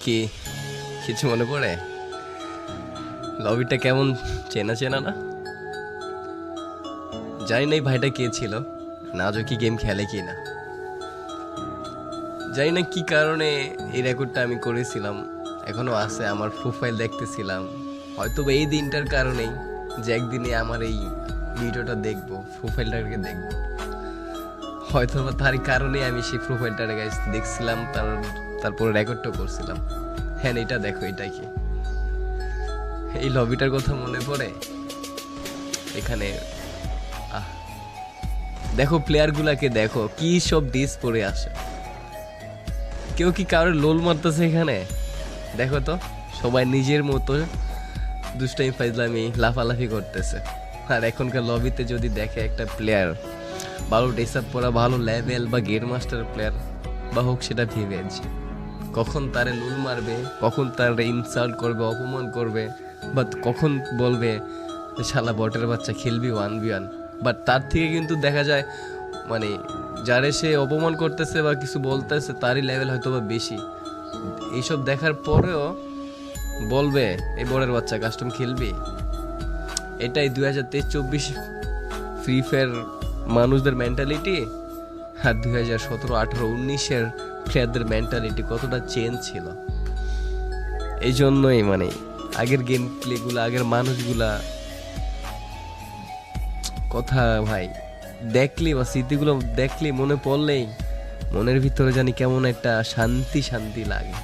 কি কিছু মনে পড়ে? লবিটা কেমন চেনা চেনা না? জানি না এই ভাইটা কে ছিল, নাজও কি গেম খেলে কি না। জানি না কি কারণে এই রেকর্ডটা আমি করেছিলাম, এখনো আছে। আমার প্রোফাইল দেখতেছিলাম, হয়তো বা এই দিনটার কারণেই যে একদিনে আমার এই ভিডিওটা দেখবো, প্রোফাইলটাকে দেখবো, হয়তো বা তারই কারণে আমি সেই প্রোফাইলটা দেখছিলাম, তারপরে রেকর্ডটা করছিলাম। হ্যাঁ, এটা দেখো, এটা কি এই লবিটার কথা মনে পড়ে? এখানে আহ দেখো প্লেয়ারগুলাকে, দেখো কি সব ডিস পরে আসে। কেউ কি কারোর লোল মারতেছে এখানে? দেখো তো, সবাই নিজের মতো দুষ্টামি ফাইজলামি লাফালাফি করতেছে। আর এখনকার লবিতে যদি দেখে একটা প্লেয়ার ভালো ড্রেস আপ পরা, ভালো লেভেল বা গেম মাস্টার প্লেয়ার বা হোক সেটা ভিভেজ, কখন তারে লুল মারবে, কখন তারে ইনসাল্ট করবে, অপমান করবে, বা কখন বলবে শালা বটের বাচ্চা খেলবি 1v1। বাট তার থেকে কিন্তু দেখা যায় মানে যারে সে অপমান করতেছে বা কিছু বলতেছে তারই লেভেল হয়তো বা বেশি। এইসব দেখার পরেও বলবে এই বটের বাচ্চা কাস্টম খেলবি। এটাই 2023-24 ফ্রি ফায়ার মানুষদের মেন্টালিটি, আর 2017-18-19-এর প্লেয়ারদের মেন্টালিটি কতটা চেঞ্জ ছিল। এই জন্যই মানে আগের গেম প্লেগুলো, আগের মানুষগুলা কথা ভাই দেখলি বা স্মৃতিগুলো দেখলি, মনে পড়লেই মনের ভিতরে জানি কেমন একটা শান্তি শান্তি লাগে।